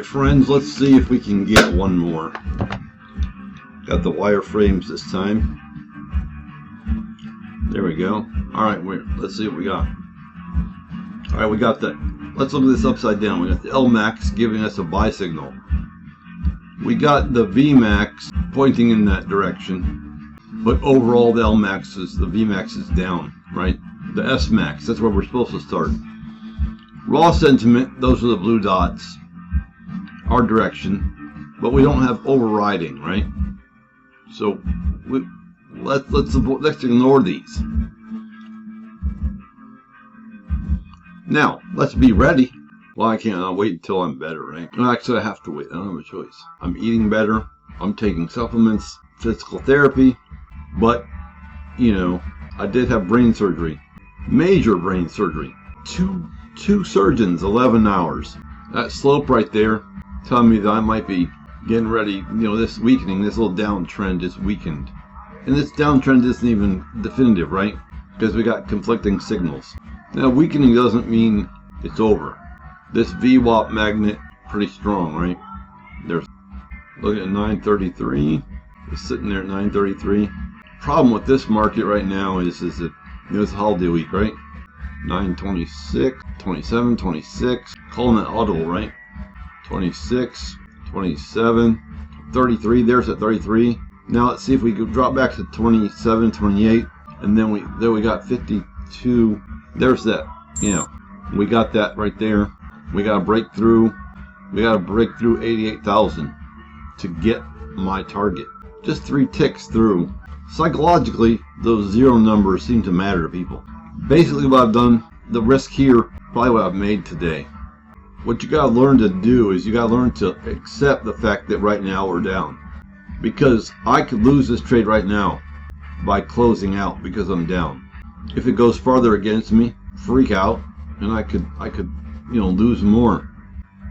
friends, let's see if we can get one more. Got the wireframes this time. There we go. Alright, let's see what we got. Alright, we got that. Let's look at this upside down. We got the LMAX giving us a buy signal. We got the VMAX pointing in that direction. But overall, the VMAX is down, right? The SMAX, that's where we're supposed to start. Raw sentiment, those are the blue dots. Our direction. But we don't have overriding, right? So let's ignore these. Now, let's be ready. Well, I can't. I'll wait until I'm better, right? Well, actually, I have to wait. I don't have a choice. I'm eating better. I'm taking supplements, physical therapy. But, you know, I did have brain surgery. Major brain surgery. Two surgeons, 11 hours. That slope right there telling me that I might be getting ready. You know, this weakening, this little downtrend is weakened. And this downtrend isn't even definitive, right? Because we got conflicting signals. Now, weakening doesn't mean it's over. This VWAP magnet, pretty strong, right? There's, look at 933. It's sitting there at 933. Problem with this market right now is that, you know, it's holiday week, right? 926, 27, 26. Calling that audible, right? 26, 27, 33. There's at 33. Now let's see if we could drop back to 27, 28, and then we got 52. There's that. You know, we got that right there. We got to break through. We got to break through 88,000 to get my target. Just 3 ticks through. Psychologically, those zero numbers seem to matter to people. Basically, what I've done, the risk here, probably what I've made today. What you got to learn to do is you got to learn to accept the fact that right now we're down. Because I could lose this trade right now by closing out because I'm down. If it goes farther against me, freak out, and I could, you know, lose more.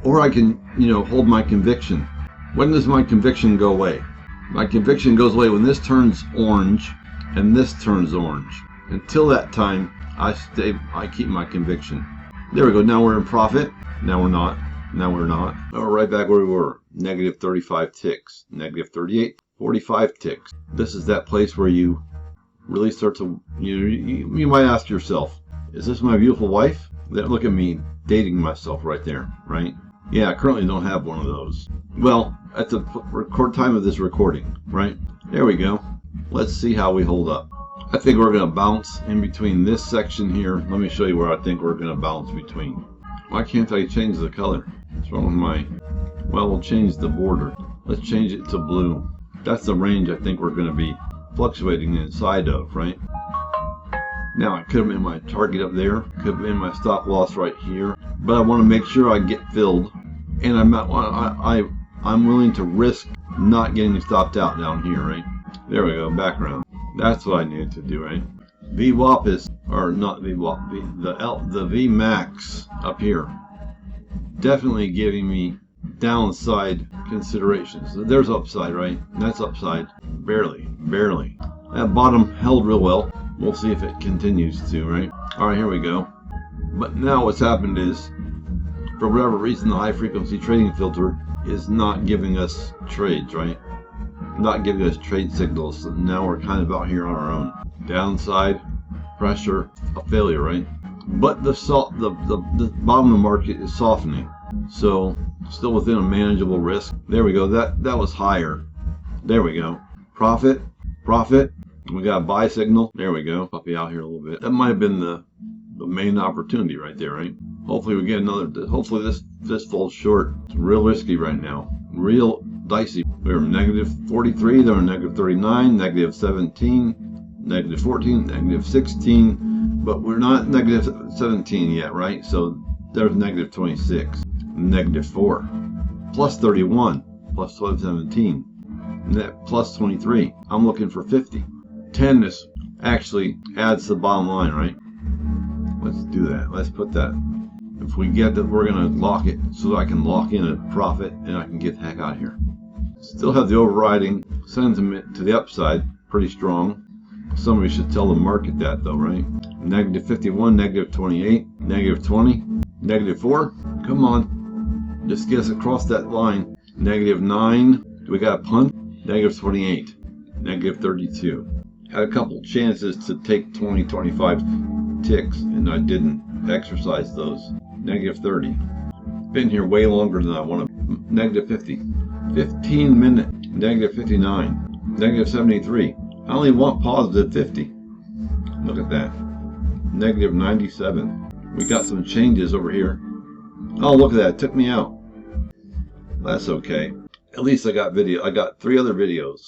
Or I can, you know, hold my conviction. When does my conviction go away? My conviction goes away when this turns orange and this turns orange. Until that time, I keep my conviction. There we go. Now we're in profit. Now we're not. Now we're not. Now we're right back where we were. Negative 35 ticks. Negative 38. 45 ticks. This is that place where you really start to, you might ask yourself, is this my beautiful wife? Look at me dating myself right there, right? Yeah, I currently don't have one of those. Well, at the record time of this recording, right? There we go. Let's see how we hold up. I think we're going to bounce in between this section here. Let me show you where I think we're going to bounce between. Why can't I change the color? What's wrong with my... Well, we'll change the border. Let's change it to blue. That's the range I think we're going to be fluctuating inside of, right? Now, it could have been my target up there. Could have been my stop loss right here. But I want to make sure I get filled. And I'm willing to risk not getting stopped out down here, right? There we go, background. That's what I needed to do, right? VWAP is, or not VWAP, the VMAX up here. Definitely giving me downside considerations. There's upside, right? That's upside. Barely. That bottom held real well. We'll see if it continues to, right? Alright, here we go. But now what's happened is, for whatever reason, the high frequency trading filter is not giving us trades, right? Not giving us trade signals. So now we're kind of out here on our own. Downside, pressure, a failure, right? But the bottom of the market is softening. So still within a manageable risk. There we go. That was higher. There we go. Profit. We got a buy signal. There we go. Puppy out here a little bit. That might have been the main opportunity right there, right? Hopefully we get another. Hopefully this falls short. It's real risky right now. Real dicey. We were negative 43. Then we're negative 39. Negative 17. Negative 14. Negative 16. But we're not negative 17 yet, right? So there's negative 26. Negative 4. Plus 31. Plus 17. Net plus 23. I'm looking for 50. 10 is actually adds to the bottom line, right? Let's do that. Let's put that. If we get that, we're going to lock it so that I can lock in a profit and I can get the heck out of here. Still have the overriding sentiment to the upside. Pretty strong. Somebody should tell the market that though, right? Negative 51, negative 28, negative 20, negative 4. Come on. Just get us across that line. -9. We got a punt. -28. -32. Had a couple chances to take 20, 25 ticks, and I didn't exercise those. -30. Been here way longer than I want to. -50. 15 minute. -59. -73. I only want +50. Look at that. -97. We got some changes over here. Oh, look at that. It took me out. That's okay. At least I got 3 other videos.